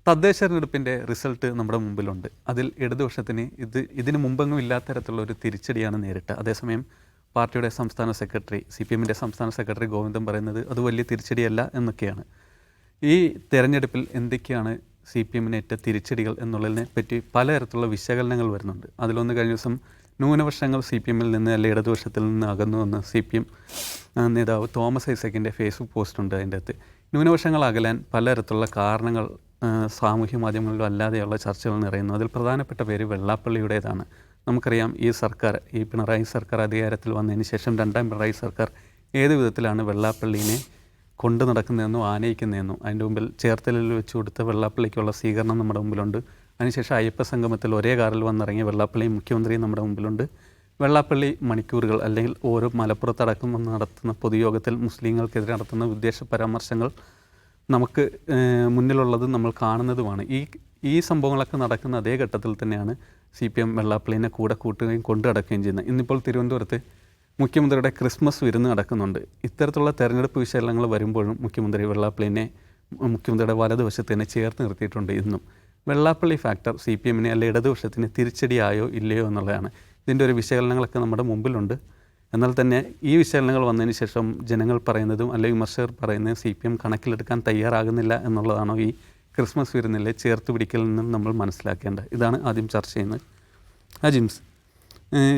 തദ്ദേശ തെരഞ്ഞെടുപ്പിൻ്റെ റിസൾട്ട് നമ്മുടെ മുമ്പിലുണ്ട്. അതിൽ ഇടതുപക്ഷത്തിന് ഇതിന് മുമ്പെങ്ങും ഇല്ലാത്ത തരത്തിലുള്ള ഒരു തിരിച്ചടിയാണ് നേരിട്ടത്. അതേസമയം പാർട്ടിയുടെ സംസ്ഥാന സെക്രട്ടറി CPMൻ്റെ സംസ്ഥാന സെക്രട്ടറി ഗോവിന്ദൻ പറയുന്നത് അത് വലിയ തിരിച്ചടിയല്ല എന്നൊക്കെയാണ്. ഈ തെരഞ്ഞെടുപ്പിൽ എന്തൊക്കെയാണ് CPMനേറ്റ തിരിച്ചടികൾ എന്നുള്ളതിനെ പറ്റി പലതരത്തിലുള്ള വിശകലനങ്ങൾ വരുന്നുണ്ട്. അതിലൊന്ന് കഴിഞ്ഞ ദിവസം ന്യൂനപക്ഷങ്ങൾ CPMൽ നിന്ന് അല്ലെങ്കിൽ ഇടതുപക്ഷത്തിൽ നിന്ന് അകന്നുവെന്ന് CPM നേതാവ് തോമസ് ഐസക്കിൻ്റെ ഫേസ്ബുക്ക് പോസ്റ്റുണ്ട്. അതിൻ്റെ അകത്ത് ന്യൂനപക്ഷങ്ങൾ അകലാൻ പലതരത്തിലുള്ള കാരണങ്ങൾ സാമൂഹ്യ മാധ്യമങ്ങളിലും അല്ലാതെയുള്ള ചർച്ചകൾ നിറയുന്നു. അതിൽ പ്രധാനപ്പെട്ട പേര് വെള്ളാപ്പള്ളിയുടേതാണ്. നമുക്കറിയാം ഈ പിണറായി സർക്കാർ അധികാരത്തിൽ വന്നതിന് ശേഷം രണ്ടാം പിണറായി സർക്കാർ ഏത് വിധത്തിലാണ് വെള്ളാപ്പള്ളിനെ കൊണ്ടു നടക്കുന്നതെന്നും ആനയിക്കുന്നതെന്നും അതിൻ്റെ മുമ്പിൽ ചേർത്തലയിൽ വെച്ച് കൊടുത്ത വെള്ളാപ്പള്ളിക്കുള്ള സ്വീകരണം നമ്മുടെ മുമ്പിലുണ്ട്. അതിനുശേഷം അയ്യപ്പ സംഗമത്തിൽ ഒരേ കാറിൽ വന്നിറങ്ങിയ വെള്ളാപ്പള്ളിയും മുഖ്യമന്ത്രിയും നമ്മുടെ മുമ്പിലുണ്ട്. വെള്ളാപ്പള്ളി മണിക്കൂറുകൾ അല്ലെങ്കിൽ ഓരോ മലപ്പുറത്തടക്കം നടത്തുന്ന പൊതുയോഗത്തിൽ മുസ്ലിങ്ങൾക്കെതിരെ നടത്തുന്ന വിദ്വേഷ പരാമർശങ്ങൾ നമുക്ക് മുന്നിലുള്ളത് നമ്മൾ കാണുന്നതുമാണ്. ഈ സംഭവങ്ങളൊക്കെ നടക്കുന്ന അതേ ഘട്ടത്തിൽ തന്നെയാണ് CPM വെള്ളാപ്പള്ളിനെ കൂടെ കൂട്ടുകയും കൊണ്ടു നടക്കുകയും ചെയ്യുന്നത്. ഇന്നിപ്പോൾ തിരുവനന്തപുരത്ത് മുഖ്യമന്ത്രിയുടെ ക്രിസ്മസ് വിരുന്ന് നടക്കുന്നുണ്ട്. ഇത്തരത്തിലുള്ള തെരഞ്ഞെടുപ്പ് വിശകലനങ്ങൾ വരുമ്പോഴും മുഖ്യമന്ത്രി വെള്ളാപ്പള്ളിനെ മുഖ്യമന്ത്രിയുടെ വലതുവശത്ത് തന്നെ ചേർത്ത് നിർത്തിയിട്ടുണ്ട്. ഇന്നും വെള്ളാപ്പള്ളി ഫാക്ടർ CPMനെ അല്ലെങ്കിൽ ഇടതുപക്ഷത്തിന് തിരിച്ചടിയായോ ഇല്ലയോ എന്നുള്ളതാണ്. ഇതിൻ്റെ ഒരു വിശകലനങ്ങളൊക്കെ നമ്മുടെ മുമ്പിലുണ്ട്. എന്നാൽ തന്നെ ഈ വിശകലനങ്ങൾ വന്നതിന് ശേഷം ജനങ്ങൾ പറയുന്നതും അല്ലെങ്കിൽ വിമർശകർ പറയുന്നതും CPM കണക്കിലെടുക്കാൻ തയ്യാറാകുന്നില്ല എന്നുള്ളതാണോ ഈ ക്രിസ്മസ് വിരുന്നിലെ ചേർത്ത് പിടിക്കലിൽ നിന്നും നമ്മൾ മനസ്സിലാക്കേണ്ടത്. ഇതാണ് ആദ്യം ചർച്ച ചെയ്യുന്നത്. ജിംസ്,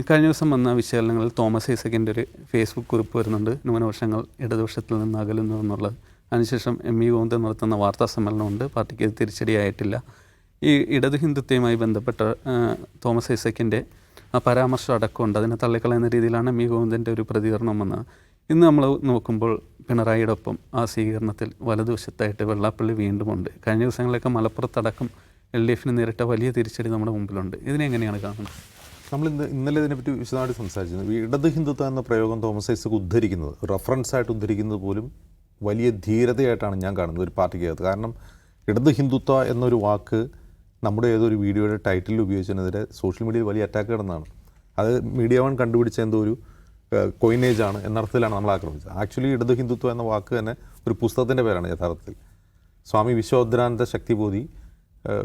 കഴിഞ്ഞ ദിവസം വന്ന വിശകലനങ്ങളിൽ തോമസ് ഐസക്കിൻ്റെ ഒരു ഫേസ്ബുക്ക് കുറിപ്പ് വരുന്നുണ്ട്. ന്യൂനപക്ഷങ്ങൾ ഇടതുപക്ഷത്തിൽ നിന്ന് അകലുന്നു എന്നുള്ളത്. അതിനുശേഷം MV ഗോവിന്ദൻ നടത്തുന്ന വാർത്താ സമ്മേളനമുണ്ട്. പാർട്ടിക്ക് ഇത് തിരിച്ചടിയായിട്ടില്ല. ഈ ഇടതു ഹിന്ദുത്വവുമായി ബന്ധപ്പെട്ട തോമസ് ഐസക്കിൻ്റെ ആ പരാമർശം അടക്കമുണ്ട്. അതിനെ തള്ളിക്കളയുന്ന രീതിയിലാണ് MV ഗോവിന്ദൻ്റെ ഒരു പ്രതികരണം വന്നത്. ഇന്ന് നമ്മൾ നോക്കുമ്പോൾ പിണറായിയുടെ ഒപ്പം ആ സ്വീകരണത്തിൽ വലതുവശത്തായിട്ട് വെള്ളാപ്പള്ളി വീണ്ടുമുണ്ട്. കഴിഞ്ഞ ദിവസങ്ങളിലൊക്കെ മലപ്പുറത്തടക്കം LDFന് നേരിട്ട വലിയ തിരിച്ചടി നമ്മുടെ മുമ്പിലുണ്ട്. ഇതിനെങ്ങനെയാണ് കാണുന്നത്? നമ്മൾ ഇന്നലെ ഇതിനെപ്പറ്റി വിശദമായിട്ട് സംസാരിച്ചിരുന്നു. ഈ ഇടത് ഹിന്ദുത്വം എന്ന പ്രയോഗം തോമസ് ഐസക് ഉദ്ധരിക്കുന്നത്, റെഫറൻസായിട്ട് ഉദ്ധരിക്കുന്നത് പോലും വലിയ ധീരതയായിട്ടാണ് ഞാൻ കാണുന്നത് ഒരു പാർട്ടിക്കകത്ത്. കാരണം ഇടത് ഹിന്ദുത്വ എന്നൊരു വാക്ക് നമ്മുടെ ഏതൊരു വീഡിയോയുടെ ടൈറ്റിൽ ഉപയോഗിച്ചതിനെതിരെ സോഷ്യൽ മീഡിയയിൽ വലിയ അറ്റാക്ക് കിടന്നതാണ്. അത് മീഡിയ വൺ കണ്ടുപിടിച്ച എന്തോ ഒരു കോയിനേജാണ് എന്നർത്ഥത്തിലാണ് നമ്മൾ ആക്രമിച്ചത്. ആക്ച്വലി ഇടത് ഹിന്ദുത്വം എന്ന വാക്ക് തന്നെ ഒരു പുസ്തകത്തിൻ്റെ പേരാണ് യഥാർത്ഥത്തിൽ. സ്വാമി വിശ്വോദ്ധരാനന്ദ ശക്തിബോധി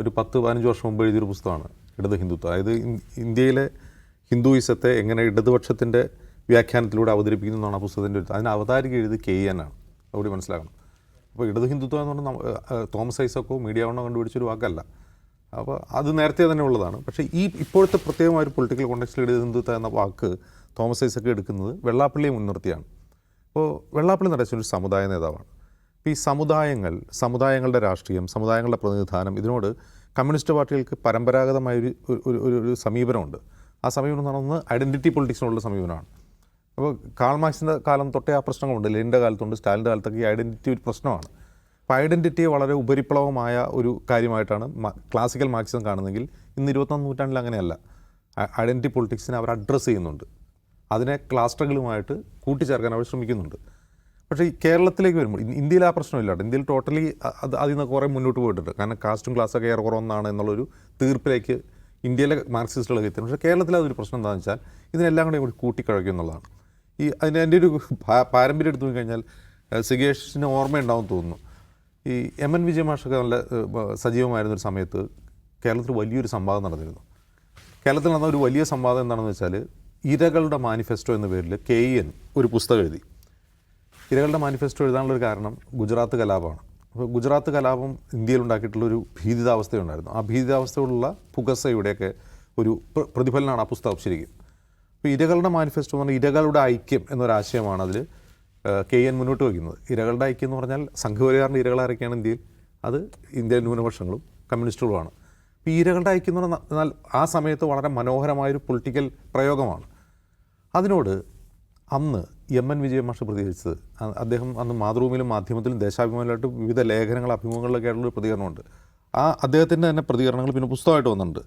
ഒരു 10-15 വർഷം മുമ്പ് എഴുതിയൊരു പുസ്തകമാണ് ഇടത് ഹിന്ദുത്വം. അതായത് ഇന്ത്യയിലെ ഹിന്ദുയിസത്തെ എങ്ങനെ ഇടതുപക്ഷത്തിൻ്റെ വ്യാഖ്യാനത്തിലൂടെ അവതരിപ്പിക്കുന്നു എന്നാണ് ആ പുസ്തകത്തിൻ്റെ ഒരു. അതിന് അവതാരിക എഴുതി KN ആണ്. അവിടെ മനസ്സിലാക്കണം. അപ്പോൾ ഇടത് ഹിന്ദുത്വം എന്ന് പറഞ്ഞാൽ തോമസ് ഐസക്കോ മീഡിയ വണ്ണോ കണ്ടുപിടിച്ചൊരു വാക്കല്ല. അപ്പോൾ അത് നേരത്തെ തന്നെ ഉള്ളതാണ്. പക്ഷേ ഇപ്പോഴത്തെ പ്രത്യേകമായ ഒരു പൊളിറ്റിക്കൽ കോണ്ടെക്സ്റ്റിൽ ഇടത് ഹിന്ദുത്വം എന്ന വാക്ക് തോമസ് ഐസക്ക് എടുക്കുന്നത് വെള്ളാപ്പള്ളിയെ മുൻനിർത്തിയാണ്. അപ്പോൾ വെള്ളാപ്പള്ളി നടച്ചൊരു സമുദായ നേതാവാണ്. അപ്പോൾ ഈ സമുദായങ്ങളുടെ രാഷ്ട്രീയം, സമുദായങ്ങളുടെ പ്രതിനിധാനം, ഇതിനോട് കമ്മ്യൂണിസ്റ്റ് പാർട്ടികൾക്ക് പരമ്പരാഗതമായൊരു ഒരു സമീപനമുണ്ട്. ആ സമീപനം എന്ന് പറയുന്നത് ഐഡൻറ്റിറ്റി പൊളിറ്റിക്സിനുള്ള സമീപനമാണ്. അപ്പോൾ കാൾ മാർക്സിൻ്റെ കാലം തൊട്ടേ ആ പ്രശ്നങ്ങളുണ്ട്. ലെനിൻ്റെ കാലത്തുണ്ട്, സ്റ്റാലിൻ്റെ കാലത്തൊക്കെ ഈ ഐഡൻറ്റിറ്റി ഒരു പ്രശ്നമാണ്. അപ്പോൾ ഐഡൻറ്റിറ്റിയെ വളരെ ഉപരിപ്ലവമായ ഒരു കാര്യമായിട്ടാണ് ക്ലാസിക്കൽ മാർക്സിസം കാണുന്നതെങ്കിൽ ഇന്ന് 21ാം നൂറ്റാണ്ടിൽ അങ്ങനെയല്ല. ഐഡൻറ്റിറ്റി പൊളിറ്റിക്സിനെ അവർ അഡ്രസ്സ് ചെയ്യുന്നുണ്ട്. അതിനെ ക്ലാസ് സ്ട്രഗിളുമായിട്ട് കൂട്ടിച്ചേർക്കാൻ അവർ ശ്രമിക്കുന്നുണ്ട്. പക്ഷേ ഈ കേരളത്തിലേക്ക് വരുമ്പോൾ ഇന്ത്യയിൽ ആ പ്രശ്നമില്ല. ഇന്ത്യയിൽ ടോട്ടലി അതിൽ നിന്ന് കുറേ മുന്നോട്ട് പോയിട്ടുണ്ട്. കാരണം കാസ്റ്റും ക്ലാസ്സൊക്കെ ഏറെ കുറവൊന്നാണ് എന്നുള്ളൊരു തീർപ്പിലേക്ക് ഇന്ത്യയിലെ മാർക്സിസ്റ്റുകളൊക്കെ എത്തുന്നു. പക്ഷേ കേരളത്തിൽ അതൊരു പ്രശ്നം എന്താണെന്ന് വെച്ചാൽ ഇതിനെല്ലാം കൂടി കൂട്ടിക്കഴക്കും എന്നുള്ളതാണ്. എൻ്റെ ഒരു പാരമ്പര്യം എടുത്തു കഴിഞ്ഞാൽ സിഗേഷിന് ഓർമ്മയുണ്ടാവും തോന്നുന്നു. ഈ MN വിജയമാഷൊക്കെ നല്ല സജീവമായിരുന്നൊരു സമയത്ത് കേരളത്തിൽ വലിയൊരു സംവാദം നടന്നിരുന്നു. കേരളത്തിൽ നടന്ന ഒരു വലിയ സംവാദം എന്താണെന്ന് വെച്ചാൽ ഇരകളുടെ മാനിഫെസ്റ്റോ എന്ന പേരിൽ KN ഒരു പുസ്തകം എഴുതി. ഇരകളുടെ മാനിഫെസ്റ്റോ എഴുതാനുള്ളൊരു കാരണം ഗുജറാത്ത് കലാപമാണ്. അപ്പോൾ ഗുജറാത്ത് കലാപം ഇന്ത്യയിൽ ഉണ്ടാക്കിയിട്ടുള്ളൊരു ഭീതിതാവസ്ഥയുണ്ടായിരുന്നു. ആ ഭീതിതാവസ്ഥയോടുള്ള പുകസയുടെയൊക്കെ ഒരു പ്രതിഫലനമാണ് ആ പുസ്തകം ശരിക്കും. അപ്പോൾ ഇരകളുടെ മാനിഫെസ്റ്റോ എന്ന് പറഞ്ഞാൽ ഇരകളുടെ ഐക്യം എന്നൊരാശയമാണ് അതിൽ KN മുന്നോട്ട് വയ്ക്കുന്നത്. ഇരകളുടെ ഐക്യം എന്ന് പറഞ്ഞാൽ സംഘപരിവാറിൻ്റെ ഇരകളാരൊക്കെയാണ് ഇന്ത്യയിൽ? അത് ഇന്ത്യൻ ന്യൂനപക്ഷങ്ങളും കമ്മ്യൂണിസ്റ്റുകളുമാണ്. അപ്പോൾ ഈ ഇരകളുടെ ഐക്യം എന്ന് പറഞ്ഞാൽ ആ സമയത്ത് വളരെ മനോഹരമായൊരു പൊളിറ്റിക്കൽ പ്രയോഗമാണ്. അതിനോട് അന്ന് MN വിജയമാഷ് പ്രതികരിച്ചത്, അദ്ദേഹം അന്ന് മാതൃഭൂമിയിലും മാധ്യമത്തിലും ദേശാഭിമാനിലായിട്ട് വിവിധ ലേഖനങ്ങൾ അഭിമുഖങ്ങളിലൊക്കെ ആയിട്ടുള്ളൊരു പ്രതികരണമുണ്ട്. ആ അദ്ദേഹത്തിൻ്റെ തന്നെ പ്രതികരണങ്ങൾ പിന്നെ പുസ്തകമായിട്ട് വന്നിട്ടുണ്ട്.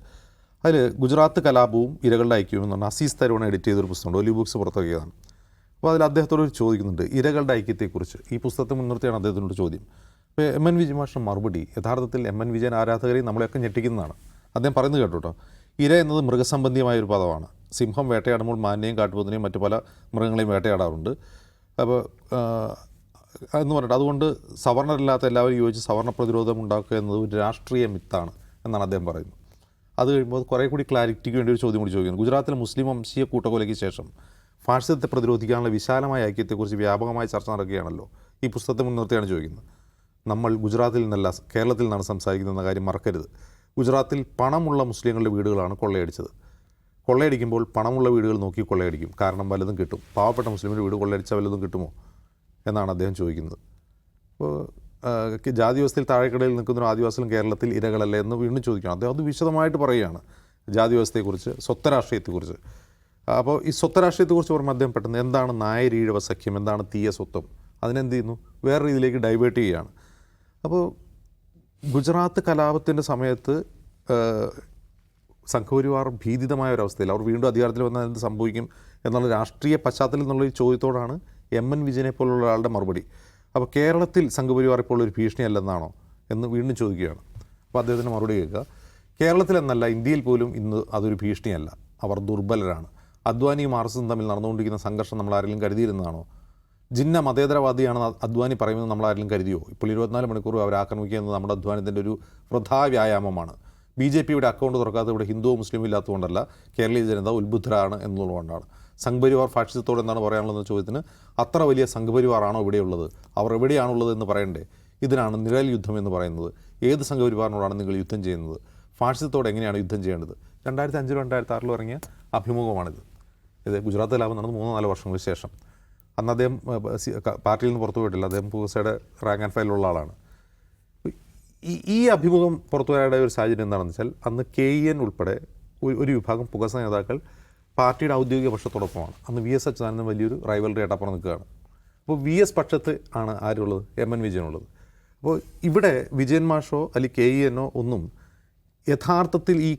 അതിൽ ഗുജറാത്ത് കലാപവും ഇരകളുടെ ഐക്യവും എന്ന് പറഞ്ഞാൽ അസീസ് തരുവണ എഡിറ്റ് ചെയ്തൊരു പുസ്തകമുണ്ട്. ഒലി ബുക്സ് പുറത്തിറക്കിയതാണ്. അപ്പോൾ അതിൽ അദ്ദേഹത്തോട് ചോദിക്കുന്നുണ്ട് ഇരകളുടെ ഐക്യത്തെക്കുറിച്ച്. ഈ പുസ്തകത്തെ മുൻനിർത്തിയാണ് അദ്ദേഹത്തിനോട് ചോദ്യം. അപ്പോൾ MN വിജയമാഷിൻ്റെ മറുപടി യഥാർത്ഥത്തിൽ MN വിജയൻ ആരാധകരെയും നമ്മളെയൊക്കെ ഞെട്ടിക്കുന്നതാണ്. അദ്ദേഹം പറയുന്നത് കേട്ടോ, ഇര എന്നത് മൃഗസംബന്ധിയായൊരു പദമാണ്. സിംഹം വേട്ടയാടുമ്പോൾ മാനിനെയും കാട്ടുപോത്തിനെയും മറ്റു പല മൃഗങ്ങളെയും വേട്ടയാടാറുണ്ട്. അപ്പോൾ എന്ന് പറഞ്ഞിട്ട് അതുകൊണ്ട് സവർണരില്ലാത്ത എല്ലാവരും യോജിച്ച് സവർണ പ്രതിരോധം ഉണ്ടാക്കുക എന്നത് ഒരു രാഷ്ട്രീയ മിത്താണ് എന്നാണ് അദ്ദേഹം പറയുന്നത്. അത് കഴിയുമ്പോൾ കുറേ കൂടി ക്ലാരിറ്റിക്ക് വേണ്ടി ഒരു ചോദ്യം കൂടി ചോദിക്കുന്നു. ഗുജറാത്തിലെ മുസ്ലിം വംശീയ കൂട്ടക്കൊലയ്ക്ക് ശേഷം ഫാഷിസത്തെ പ്രതിരോധിക്കാനുള്ള വിശാലമായ ഐക്യത്തെക്കുറിച്ച് വ്യാപകമായ ചർച്ച നടക്കുകയാണല്ലോ. ഈ പുസ്തകത്തെ മുൻനിർത്തിയാണ് ചോദിക്കുന്നത്. നമ്മൾ ഗുജറാത്തിൽ നിന്നല്ല കേരളത്തിൽ നിന്നാണ് സംസാരിക്കുന്നതെന്ന കാര്യം മറക്കരുത്. ഗുജറാത്തിൽ പണമുള്ള മുസ്ലിങ്ങളുടെ വീടുകളാണ് കൊള്ളയടിച്ചത്. കൊള്ളയടിക്കുമ്പോൾ പണമുള്ള വീടുകൾ നോക്കി കൊള്ളയടിക്കും, കാരണം വല്ലതും കിട്ടും. പാവപ്പെട്ട മുസ്ലിമിൻ്റെ വീട് കൊള്ളയടിച്ചാൽ വല്ലതും കിട്ടുമോ എന്നാണ് അദ്ദേഹം ചോദിക്കുന്നത്. അപ്പോൾ ജാതി വ്യവസ്ഥയിൽ താഴെക്കടയിൽ നിൽക്കുന്ന ഒരു ആദിവാസികളും കേരളത്തിൽ ഇരകളല്ലേ എന്ന് വീണ്ടും ചോദിക്കണം. അദ്ദേഹം അത് വിശദമായിട്ട് പറയുകയാണ് ജാതി വ്യവസ്ഥയെക്കുറിച്ച്, സ്വത്വരാഷ്ട്രീയത്തെക്കുറിച്ച്. അപ്പോൾ ഈ സ്വത്വരാഷ്ട്രീയത്തെക്കുറിച്ച് പറയുമ്പോൾ അദ്ദേഹം പെട്ടെന്ന് എന്താണ് നായരീഴവ സഖ്യം, എന്താണ് തീയ സ്വത്വം, അതിനെന്ത് ചെയ്യുന്നു, വേറെ രീതിയിലേക്ക് ഡൈവേർട്ട് ചെയ്യുകയാണ്. അപ്പോൾ ഗുജറാത്ത് കലാപത്തിൻ്റെ സമയത്ത് സംഘപരിവാർ ഭീതിതമായ ഒരവസ്ഥയിൽ അവർ വീണ്ടും അധികാരത്തിൽ വന്നാൽ എന്ത് സംഭവിക്കും എന്നുള്ള രാഷ്ട്രീയ പശ്ചാത്തലത്തിൽ നിന്നുള്ള ഈ ചോദ്യത്തോടാണ് എം.എൻ. വിജയനെ പോലുള്ള ആളുടെ മറുപടി. അപ്പോൾ കേരളത്തിൽ സംഘപരിവാർ ഇപ്പോൾ ഒരു ഭീഷണിയല്ലെന്നാണോ എന്ന് വീണ്ടും ചോദിക്കുകയാണ്. അപ്പോൾ അദ്ദേഹത്തിൻ്റെ മറുപടി കേൾക്കുക. കേരളത്തിലെന്നല്ല, ഇന്ത്യയിൽ പോലും ഇന്ന് അതൊരു ഭീഷണിയല്ല. അവർ ദുർബലരാണ്. അദ്വാനിയും ആർഎസ്എസും തമ്മിൽ നടന്നുകൊണ്ടിരിക്കുന്ന സംഘർഷം നമ്മൾ ആരെങ്കിലും കരുതിയിരുന്നതാണോ? ജിന്ന മതേതരവാദിയാണ് അദ്വാനി പറയുന്നത് നമ്മൾ ആരെങ്കിലും കരുതിയോ? ഇപ്പോൾ 24 മണിക്കൂർ അവർ ആക്രമിക്കുക എന്നത് നമ്മുടെ അധ്വാനത്തിൻ്റെ ഒരു വൃഥാ വ്യായാമമാണ്. BJP-യുടെ അക്കൗണ്ട് തുറക്കാത്ത ഇവിടെ ഹിന്ദുവോ മുസ്ലിമോ ഇല്ലാത്തതുകൊണ്ടല്ല, കേരളീയ ജനത ഉത്ബുദ്ധരാണ് എന്നുള്ളതുകൊണ്ടാണ്. സംഘപരിവാർ ഫാഷിസത്തോട് എന്താണ് പറയാനുള്ളതെന്ന ചോദ്യത്തിന് അത്ര വലിയ സംഘപരിവാറാണോ ഇവിടെയുള്ളത്, അവർ എവിടെയാണുള്ളത് എന്ന് പറയണ്ടേ? ഇതിനാണ് നിഴൽ യുദ്ധം എന്ന് പറയുന്നത്. ഏത് സംഘപരിവാറിനോടാണ് നിങ്ങൾ യുദ്ധം ചെയ്യുന്നത്? ഫാഷിസത്തോട് എങ്ങനെയാണ് യുദ്ധം ചെയ്യേണ്ടത്? 2005 2006 ഇറങ്ങിയ അഭിമുഖമാണിത്. ഇത് ഗുജറാത്ത് കലാപം നടന്ന് 3-4 വർഷങ്ങൾക്ക് ശേഷം. അന്ന് അദ്ദേഹം പാർട്ടിയിൽ നിന്ന് പുറത്തു പോയിട്ടില്ല. അദ്ദേഹം പൂസയുടെ റാങ്ക് ആൻഡ് ഫയലുള്ള ആളാണ്. ഈ അഭിമുഖം പുറത്തുവരായുടെ ഒരു സാഹചര്യം എന്താണെന്ന് വെച്ചാൽ, അന്ന് KEN ഉൾപ്പെടെ ഒരു വിഭാഗം പുകസ നേതാക്കൾ പാർട്ടിയുടെ ഔദ്യോഗിക പക്ഷത്തോടൊപ്പമാണ്. അന്ന് VS അച്യുതാനന്ദൻ വലിയൊരു റൈവലറി ആയിട്ടപ്പുറം നിൽക്കുകയാണ്. അപ്പോൾ VS പക്ഷത്ത് ആണ് ആരുള്ളത്? M.N. വിജയനുള്ളത്. അപ്പോൾ ഇവിടെ വിജയൻ മാഷോ അല്ലെങ്കിൽ KEN ഒന്നും യഥാർത്ഥത്തിൽ ഈ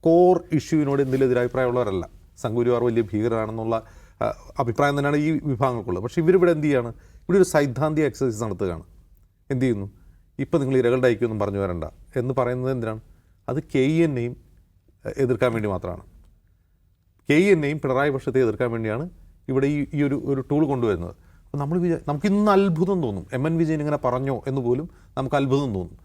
കോർ ഇഷ്യൂവിനോട് എന്തെങ്കിലും എതിരഭിപ്രായമുള്ളവരല്ല. സംഘപരിവാർ വലിയ ഭീകരരാണെന്നുള്ള അഭിപ്രായം തന്നെയാണ് ഈ വിഭാഗങ്ങൾക്കുള്ളത്. പക്ഷേ ഇവരിവിടെ എന്ത് ചെയ്യാണ്? ഇവിടെ ഒരു സൈദ്ധാന്തിക എക്സസൈസ് നടത്തുകയാണ്. എന്ത് ചെയ്യുന്നു? ഇപ്പം നിങ്ങൾ ഇരകളുടെ ഐക്യമൊന്നും പറഞ്ഞു വരണ്ട എന്ന് പറയുന്നത് എന്തിനാണ്? അത് KEN-നെയും എതിർക്കാൻ വേണ്ടി മാത്രമാണ്. KEN-നെയും പിണറായി പക്ഷത്തെ എതിർക്കാൻ വേണ്ടിയാണ് ഇവിടെ ഈ ഒരു ടൂൾ കൊണ്ടുവരുന്നത്. അപ്പോൾ നമുക്കിന്ന് അത്ഭുതം തോന്നും. M.N. വിജയൻ ഇങ്ങനെ പറഞ്ഞോ എന്ന് പോലും നമുക്ക് അത്ഭുതം തോന്നും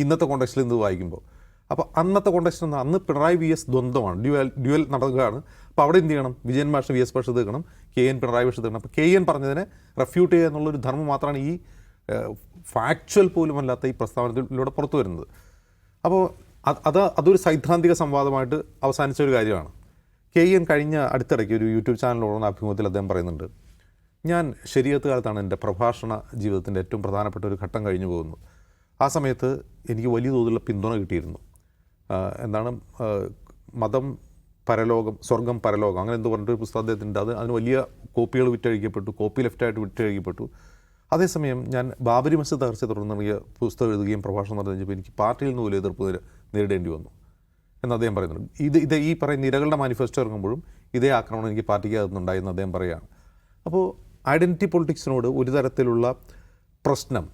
ഇന്നത്തെ കോണ്ടെക്സ്റ്റിൽ ഇത് വായിക്കുമ്പോൾ. അപ്പോൾ അന്നത്തെ കോണ്ടെക്സ്റ്റ് അന്ന് പിണറായി VS ദ്വന്ദ്വമാണ്, ഡ്യുവൽ നടക്കുകയാണ്. അപ്പോൾ അവിടെ എന്ത് ചെയ്യണം? വിജയൻ മാഷ് VS പക്ഷത്ത് നിൽക്കണം, KEN പിണറായി പക്ഷത്ത് നിൽക്കണം. അപ്പോൾ KEN പറഞ്ഞതിനെ റെഫ്യൂട്ട് ചെയ്യുക എന്നുള്ളൊരു ധർമ്മം മാത്രമാണ് ഈ ഫാക്ച്വൽ പോലും അല്ലാത്ത ഈ പ്രസ്താവനയിലൂടെ പുറത്തു വരുന്നത്. അപ്പോൾ അതൊരു സൈദ്ധാന്തിക സംവാദമായിട്ട് അവസാനിച്ച ഒരു കാര്യമാണ്. KEN കഴിഞ്ഞ അടുത്തിടയ്ക്ക് ഒരു യൂട്യൂബ് ചാനലിലോടുന്ന അഭിമുഖത്തിൽ അദ്ദേഹം പറയുന്നുണ്ട്, ഞാൻ ശരീഅത്ത് കാലത്താണ് എൻ്റെ പ്രഭാഷണ ജീവിതത്തിൻ്റെ ഏറ്റവും പ്രധാനപ്പെട്ട ഒരു ഘട്ടം കഴിഞ്ഞു പോകുന്നത്. ആ സമയത്ത് എനിക്ക് വലിയ തോതിലുള്ള പിന്തുണ കിട്ടിയിരുന്നു. എന്താണ് മതം പരലോകം, സ്വർഗം പരലോകം, അങ്ങനെ എന്തോ പറഞ്ഞിട്ടൊരു പുസ്തകം അദ്ദേഹത്തിൻ്റെ. അതിന് വലിയ കോപ്പികൾ വിറ്റഴിക്കപ്പെട്ടു, കോപ്പി ലെഫ്റ്റായിട്ട് വിറ്റഴിക്കപ്പെട്ടു. അതേസമയം ഞാൻ ബാബരി മസ്ജിദ് തകർച്ചയെ തുടർന്ന് പുസ്തകം എഴുതുകയും പ്രഭാഷണം നടത്തുകയും എനിക്ക് പാർട്ടിയിൽ നിന്ന് പോലും എതിർപ്പ് നേരിടേണ്ടി വന്നു എന്ന് അദ്ദേഹം പറയുന്നുണ്ട്. ഇത് ഈ പറയുന്ന ഇരകളുടെ മാനിഫെസ്റ്റോ ഇറങ്ങുമ്പോഴും ഇതേ ആക്രമണം എനിക്ക് പാർട്ടിക്കകത്തുനിന്നുണ്ടായി എന്ന് അദ്ദേഹം പറയുകയാണ്. അപ്പോൾ ഐഡൻറ്റിറ്റി പൊളിറ്റിക്സിനോട് ഒരു തരത്തിലുള്ള പ്രശ്നം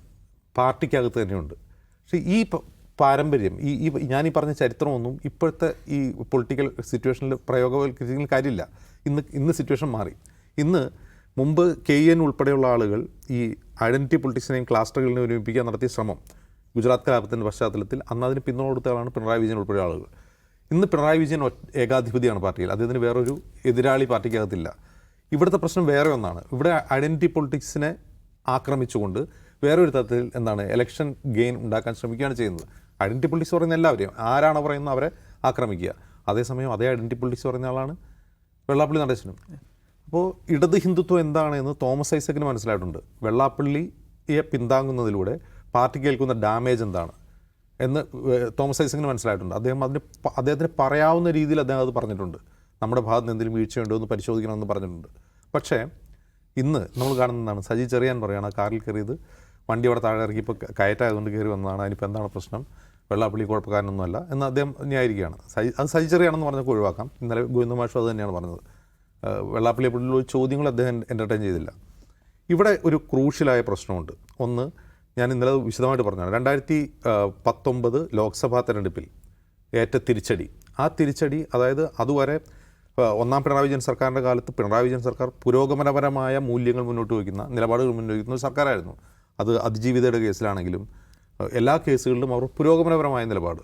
പാർട്ടിക്കകത്ത് തന്നെയുണ്ട്. പക്ഷേ ഈ പാരമ്പര്യം, ഞാനീ പറഞ്ഞ ചരിത്രമൊന്നും ഇപ്പോഴത്തെ ഈ പൊളിറ്റിക്കൽ സിറ്റുവേഷനിൽ പ്രയോഗവൽക്കരിക്കുന്ന കാര്യമില്ല. ഇന്ന് സിറ്റുവേഷൻ മാറി. മുമ്പ് KEN ഉൾപ്പെടെയുള്ള ആളുകൾ ഈ ഐഡൻറ്റിറ്റി പൊളിറ്റിക്സിനെയും ക്ലാസ്റ്ററുകളിനെയും ഒരുമിപ്പിക്കാൻ നടത്തിയ ശ്രമം ഗുജറാത്ത് കലാപത്തിൻ്റെ പശ്ചാത്തലത്തിൽ അന്ന് അതിന് പിന്തുണ കൊടുത്ത ആളാണ് പിണറായി വിജയൻ ഉൾപ്പെടെ ആളുകൾ. ഇന്ന് പിണറായി വിജയൻ ഏകാധിപതിയാണ് പാർട്ടിയിൽ. അദ്ദേഹത്തിന് വേറൊരു എതിരാളി പാർട്ടിക്കകത്തില്ല. ഇവിടുത്തെ പ്രശ്നം വേറെ ഒന്നാണ്. ഇവിടെ ഐഡൻറ്റിറ്റി പൊളിറ്റിക്സിനെ ആക്രമിച്ചുകൊണ്ട് വേറൊരു തരത്തിൽ ഇലക്ഷൻ ഗെയിൻ ഉണ്ടാക്കാൻ ശ്രമിക്കുകയാണ് ചെയ്യുന്നത്. ഐഡൻറ്റിറ്റി പൊളിറ്റിക്സ് പറയുന്ന എല്ലാവരെയും ആരാണ് പറയുന്നത് അവരെ ആക്രമിക്കുക. അതേസമയം അതേ ഐഡൻറ്റിറ്റി പൊളിറ്റിക്സ് പറയുന്ന ആളാണ് വെള്ളാപ്പള്ളി നടേശനും. അപ്പോൾ ഇടത് ഹിന്ദുത്വം എന്താണെന്ന് തോമസ് ഐസക്കിന് മനസ്സിലായിട്ടുണ്ട്. വെള്ളാപ്പള്ളിയെ പിന്താങ്ങുന്നതിലൂടെ പാർട്ടിക്ക് ഏൽക്കുന്ന ഡാമേജ് എന്താണ് എന്ന് തോമസ് ഐസക്കിന് മനസ്സിലായിട്ടുണ്ട്. അദ്ദേഹത്തിന് പറയാവുന്ന രീതിയിൽ അദ്ദേഹം അത് പറഞ്ഞിട്ടുണ്ട്. നമ്മുടെ ഭാഗത്ത് നിന്ന് എന്തെങ്കിലും വീഴ്ചയുണ്ടോ എന്ന് പരിശോധിക്കണമെന്ന് പറഞ്ഞിട്ടുണ്ട്. പക്ഷേ ഇന്ന് നമ്മൾ കാണുന്നതാണ്, സജി ചെറിയാൻ പറയുകയാണ് കാറിൽ കയറിയത്, വണ്ടി അവിടെ താഴെ ഇറക്കിയപ്പോൾ കയറ്റായതുകൊണ്ട് കയറി വന്നതാണ്, അതിനിപ്പോൾ എന്താണ് പ്രശ്നം, വെള്ളാപ്പള്ളി കുഴപ്പക്കാരനൊന്നുമല്ല എന്ന് അദ്ദേഹം ന്യായീകരിക്കുകയാണ്. അത് സജി ചെറിയാണെന്ന് പറഞ്ഞപ്പോൾ ഒഴിവാക്കാം. ഇന്നലെ ഗോവിന്ദമാഷും അത് തന്നെയാണ് പറഞ്ഞത്. വെള്ളാപ്പള്ളിയെപ്പോലുള്ള ചോദ്യങ്ങൾ അദ്ദേഹം എൻ്റർടൈൻ ചെയ്തില്ല. ഇവിടെ ഒരു ക്രൂഷ്യലായ പ്രശ്നമുണ്ട്. ഒന്ന്, ഞാൻ ഇന്നലെ വിശദമായിട്ട് പറഞ്ഞതാണ്. 2019 ലോക്സഭാ തെരഞ്ഞെടുപ്പിൽ ഏറ്റ തിരിച്ചടി, ആ തിരിച്ചടി, അതായത് അതുവരെ ഒന്നാം പിണറായി വിജയൻ സർക്കാരിൻ്റെ കാലത്ത് പിണറായി വിജയൻ സർക്കാർ പുരോഗമനപരമായ മൂല്യങ്ങൾ മുന്നോട്ട് വയ്ക്കുന്ന നിലപാടുകൾ മുന്നോട്ട് വയ്ക്കുന്ന ഒരു സർക്കാരായിരുന്നു. അത് അതിജീവിതയുടെ കേസിലാണെങ്കിലും എല്ലാ കേസുകളിലും അവർ പുരോഗമനപരമായ നിലപാട്,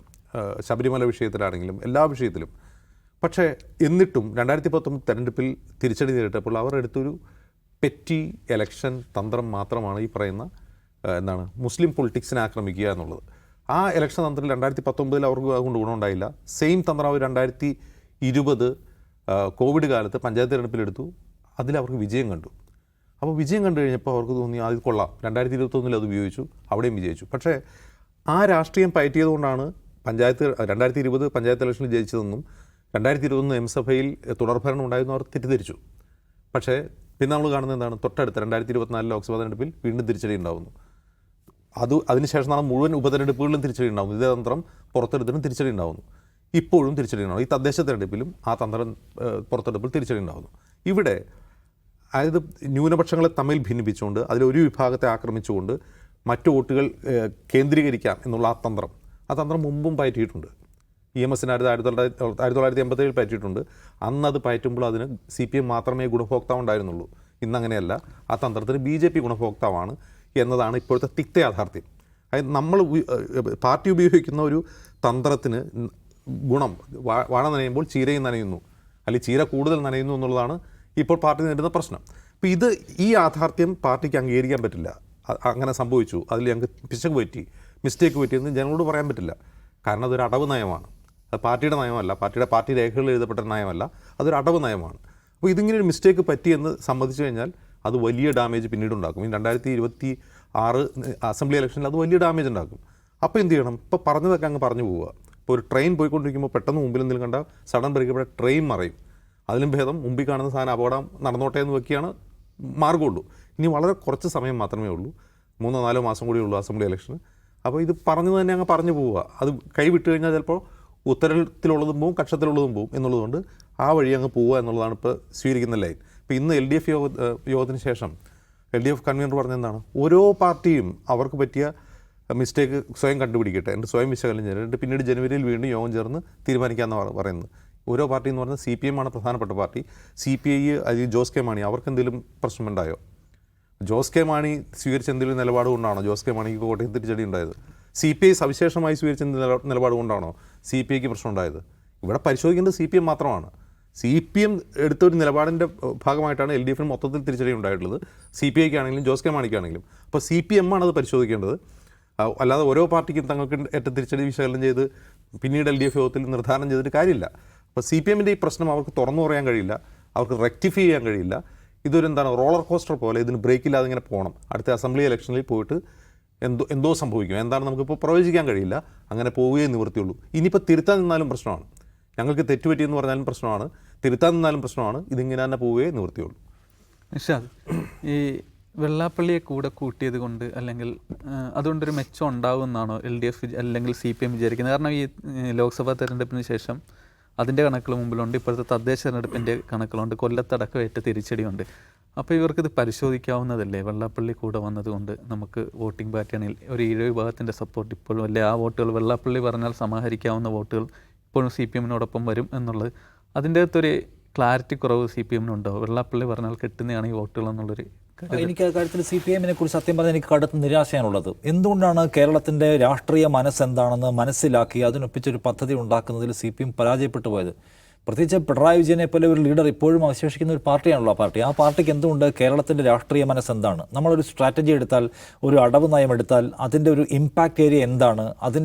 ശബരിമല വിഷയത്തിലാണെങ്കിലും എല്ലാ വിഷയത്തിലും. പക്ഷേ എന്നിട്ടും 2019 തെരഞ്ഞെടുപ്പിൽ തിരിച്ചടി നേരിട്ടപ്പോൾ അവർ എടുത്തൊരു പെറ്റി എലക്ഷൻ തന്ത്രം മാത്രമാണ് ഈ പറയുന്ന മുസ്ലിം പൊളിറ്റിക്സിനെ ആക്രമിക്കുക എന്നുള്ളത്. ആ ഇലക്ഷൻ തന്ത്രത്തിൽ 2019 അവർക്ക് അതുകൊണ്ട് ഗുണമുണ്ടായില്ല. സെയിം തന്ത്രം അവർ 2020 കോവിഡ് കാലത്ത് പഞ്ചായത്ത് തിരഞ്ഞെടുപ്പിലെടുത്തു. അതിലവർക്ക് വിജയം കണ്ടു. അപ്പോൾ വിജയം കണ്ടു കഴിഞ്ഞപ്പോൾ അവർക്ക് തോന്നി അത് കൊള്ളാം, 2021 അത് ഉപയോഗിച്ചു, അവിടെയും വിജയിച്ചു. പക്ഷേ ആ രാഷ്ട്രീയം പയറ്റിയതുകൊണ്ടാണ് 2020 പഞ്ചായത്ത് ഇലക്ഷനിൽ ജയിച്ചതെന്നും 2021 നിയമസഭയിൽ തുടർഭരണം ഉണ്ടായിരുന്നു അവർ തെറ്റിദ്ധരിച്ചു. പക്ഷേ പിന്നെ നമ്മൾ കാണുന്നത് എന്താണ്, തൊട്ടടുത്ത 2024 ലോക്സഭാ തെരഞ്ഞെടുപ്പിൽ വീണ്ടും തിരിച്ചടി ഉണ്ടാകുന്നു. അതിനുശേഷമാണ് മുഴുവൻ ഉപതെരഞ്ഞെടുപ്പുകളിലും തിരിച്ചടി ഉണ്ടാകുന്നു. ഇതേ തന്ത്രം പുറത്തെടുത്തിട്ടും തിരിച്ചടി ഉണ്ടാകുന്നു. ഇപ്പോഴും തിരിച്ചടി ഉണ്ടാകുന്നു. ഈ തദ്ദേശ തെരഞ്ഞെടുപ്പിലും ആ തന്ത്രം പുറത്തെടുപ്പിൽ തിരിച്ചടി ഉണ്ടാകുന്നു. ഇവിടെ അതായത് ന്യൂനപക്ഷങ്ങളെ തമ്മിൽ ഭിന്നിപ്പിച്ചുകൊണ്ട് അതിലൊരു വിഭാഗത്തെ ആക്രമിച്ചുകൊണ്ട് മറ്റു വോട്ടുകൾ കേന്ദ്രീകരിക്കാം എന്നുള്ള ആ തന്ത്രം മുമ്പും പയറ്റിയിട്ടുണ്ട്. EMS 1987 പയറ്റിയിട്ടുണ്ട്. അന്നത് പയറ്റുമ്പോൾ അതിന് CPM മാത്രമേ ഗുണഭോക്താവ് ഉണ്ടായിരുന്നുള്ളൂ. ഇന്നങ്ങനെയല്ല, ആ തന്ത്രത്തിന് BJP ഗുണഭോക്താവാണ് എന്നതാണ് ഇപ്പോഴത്തെ തിക്ത യാഥാർത്ഥ്യം. അതായത് നമ്മൾ പാർട്ടി ഉപയോഗിക്കുന്ന ഒരു തന്ത്രത്തിന് ഗുണം വാഴ നനയുമ്പോൾ ചീരയും നനയുന്നു, അല്ലെങ്കിൽ ചീര കൂടുതൽ നനയുന്നു എന്നുള്ളതാണ് ഇപ്പോൾ പാർട്ടി നേരിടുന്ന പ്രശ്നം. അപ്പോൾ ഈ യാഥാർത്ഥ്യം പാർട്ടിക്ക് അംഗീകരിക്കാൻ പറ്റില്ല. അങ്ങനെ സംഭവിച്ചു, അതിൽ ഞങ്ങൾക്ക് മിസ്റ്റേക്ക് പറ്റിയെന്ന് ജനങ്ങളോട് പറയാൻ പറ്റില്ല. കാരണം അതൊരു അടവ് നയമാണ്. അത് പാർട്ടിയുടെ നയമല്ല, പാർട്ടി രേഖകളിൽ എഴുതപ്പെട്ട നയമല്ല, അതൊരു അടവ് നയമാണ്. അപ്പോൾ ഇതിങ്ങനെ ഒരു മിസ്റ്റേക്ക് പറ്റിയെന്ന് സമ്മതിച്ചു കഴിഞ്ഞാൽ അത് വലിയ ഡാമേജ് പിന്നീട് ഉണ്ടാക്കും. ഈ 2026 അസംബ്ലി ഇലക്ഷനിൽ അത് വലിയ ഡാമേജ് ഉണ്ടാക്കും. അപ്പോൾ എന്ത് ചെയ്യണം? ഇപ്പോൾ പറഞ്ഞതൊക്കെ അങ്ങ് പറഞ്ഞു പോവുക. ഇപ്പോൾ ഒരു ട്രെയിൻ പോയിക്കൊണ്ടിരിക്കുമ്പോൾ പെട്ടെന്ന് മുമ്പിൽ എന്തെങ്കിലും കണ്ടാൽ സഡൻ ബ്രേക്ക് ട്രെയിൻ മറയും. അതിലും ഭേദം മുമ്പിൽ കാണുന്ന സാധനം അപകടം നടന്നോട്ടെ എന്ന് വെക്കുകയാണ് മാർഗ്ഗമുള്ളൂ. ഇനി വളരെ കുറച്ച് സമയം മാത്രമേ ഉള്ളൂ, 3-4 മാസം കൂടി ഉള്ളൂ അസംബ്ലി ഇലക്ഷന്. അപ്പോൾ ഇത് പറഞ്ഞു തന്നെ അങ്ങ് പറഞ്ഞു പോവുക. അത് കൈവിട്ട് കഴിഞ്ഞാൽ ചിലപ്പോൾ ഉത്തരത്തിലുള്ളതും പോവും, കക്ഷത്തിലുള്ളതും പോവും എന്നുള്ളതുകൊണ്ട് ആ വഴി അങ്ങ് പോവുക എന്നുള്ളതാണ് ഇപ്പോൾ സ്വീകരിക്കുന്ന ലൈൻ. ഇപ്പോൾ ഇന്ന് LDF യോഗത്തിന് ശേഷം LDF കൺവീനർ പറഞ്ഞെന്താണ്, ഓരോ പാർട്ടിയും അവർക്ക് പറ്റിയ മിസ്റ്റേക്ക് സ്വയം കണ്ടുപിടിക്കട്ടെ, എന്നിട്ട് സ്വയം വിശകലനം ചെയ്തിട്ട് പിന്നീട് ജനുവരിയിൽ വീണ്ടും യോഗം ചേർന്ന് തീരുമാനിക്കാമെന്നാണ് പറയുന്നത്. ഓരോ പാർട്ടി എന്ന് പറഞ്ഞാൽ CPM ആണ് പ്രധാനപ്പെട്ട പാർട്ടി. CPI അല്ലെങ്കിൽ ജോസ് കെ മാണി അവർക്ക് എന്തെങ്കിലും പ്രശ്നമുണ്ടായോ? ജോസ് കെ മാണി സ്വീകരിച്ച എന്തെങ്കിലും നിലപാട് കൊണ്ടാണോ ജോസ് കെ മാണിക്ക് കോട്ടയം തിരിച്ചടി ഉണ്ടായത്? CPI സവിശേഷമായി സ്വീകരിച്ച നിലപാട് കൊണ്ടാണോ CPIക്ക് പ്രശ്നം ഉണ്ടായത്? ഇവിടെ പരിശോധിക്കേണ്ടത് CPM മാത്രമാണ്. CPM എടുത്തൊരു നിലപാടിൻ്റെ ഭാഗമായിട്ടാണ് LDFന് മൊത്തത്തിൽ തിരിച്ചടി ഉണ്ടായിട്ടുള്ളത്. CPIക്ക് ആണെങ്കിലും ജോസ് കെ മാണിക്കാണെങ്കിലും. അപ്പോൾ CPM ആണ് അത് പരിശോധിക്കേണ്ടത്. അല്ലാതെ ഓരോ പാർട്ടിക്കും തങ്ങൾക്ക് ഏറ്റ തിരിച്ചടി വിശകലനം ചെയ്ത് പിന്നീട് LDF യോഗത്തിൽ നിർദ്ധാരണം ചെയ്തിട്ട് കാര്യമില്ല. അപ്പോൾ CPMൻ്റെ ഈ പ്രശ്നം അവർക്ക് തുറന്നു പറയാൻ കഴിയില്ല, അവർക്ക് റെക്ടിഫൈ ചെയ്യാൻ കഴിയില്ല. ഇതൊരു റോളർ കോസ്റ്റർ പോലെ ഇതിന് ബ്രേക്കില്ലാതെ ഇങ്ങനെ പോകണം. അടുത്ത അസംബ്ലി ഇലക്ഷനിൽ പോയിട്ട് എന്തോ സംഭവിക്കും, എന്താണ് നമുക്കിപ്പോൾ പ്രവചിക്കാൻ കഴിയില്ല. അങ്ങനെ പോവുകയേ നിവൃത്തിയുള്ളൂ. ഇനിയിപ്പോൾ തിരുത്താൻ നിന്നാലും പ്രശ്നമാണ്, ഞങ്ങൾക്ക് തെറ്റുപറ്റിയെന്ന് പറഞ്ഞാലും പ്രശ്നമാണ്, തിരുത്താൻ നിന്നാലും പ്രശ്നമാണ്. ഇതിങ്ങനെ തന്നെ പോവുകയേ നിവൃത്തിയുള്ളൂ. നിഷാദ്, ഈ വെള്ളാപ്പള്ളിയെ കൂടെ കൂട്ടിയത് കൊണ്ട് അല്ലെങ്കിൽ അതുകൊണ്ടൊരു മെച്ചം ഉണ്ടാകുമെന്നാണോ LDF അല്ലെങ്കിൽ CPM വിചാരിക്കുന്നത്? കാരണം ഈ ലോക്സഭാ തെരഞ്ഞെടുപ്പിന് ശേഷം അതിൻ്റെ കണക്കുകൾ മുമ്പിലുണ്ട്, ഇപ്പോഴത്തെ തദ്ദേശ തെരഞ്ഞെടുപ്പിൻ്റെ കണക്കുകളുണ്ട്, കൊല്ലത്തടക്കമേറ്റ തിരിച്ചടിയുണ്ട്. അപ്പോൾ ഇവർക്കിത് പരിശോധിക്കാവുന്നതല്ലേ? വെള്ളാപ്പള്ളി കൂടെ വന്നതുകൊണ്ട് നമുക്ക് വോട്ടിംഗ് പാറ്റേണിൽ ഒരു 7 വിഭാഗത്തിൻ്റെ സപ്പോർട്ട് ഇപ്പോഴും അല്ലേ, ആ വോട്ടുകൾ വെള്ളാപ്പള്ളി പറഞ്ഞാൽ സമാഹരിക്കാവുന്ന വോട്ടുകൾ ഇപ്പോഴും CPMനോടൊപ്പം വരും എന്നുള്ളത്, അതിൻ്റെ അകത്തൊരു ക്ലാരിറ്റി കുറവ് CPMനുണ്ടോ? വെള്ളാപ്പള്ളി പറഞ്ഞാൽ കിട്ടുന്നതാണ് ഈ വോട്ടുകൾ എന്നുള്ളൊരു എനിക്ക് ആ കാര്യത്തിൽ CPMനെ കുറിച്ച് സത്യം പറഞ്ഞാൽ എനിക്ക് കടുത്ത നിരാശയാണുള്ളത്. എന്തുകൊണ്ടാണ് കേരളത്തിൻ്റെ രാഷ്ട്രീയ മനസ്സെന്താണെന്ന് മനസ്സിലാക്കി അതിനൊപ്പിച്ചൊരു പദ്ധതി ഉണ്ടാക്കുന്നതിൽ CPM പരാജയപ്പെട്ടു പോയത്? പ്രത്യേകിച്ച് പിണറായി വിജയനെ പോലെ ഒരു ലീഡർ ഇപ്പോഴും അവശേഷിക്കുന്ന ഒരു പാർട്ടിയാണല്ലോ ആ പാർട്ടിക്ക് എന്തുകൊണ്ട് കേരളത്തിൻ്റെ രാഷ്ട്രീയ മനസ്സെന്താണ്? നമ്മളൊരു സ്ട്രാറ്റജി എടുത്താൽ, ഒരു അടവ് നയം എടുത്താൽ അതിൻ്റെ ഒരു ഇമ്പാക്റ്റ് ഏരിയ എന്താണ്,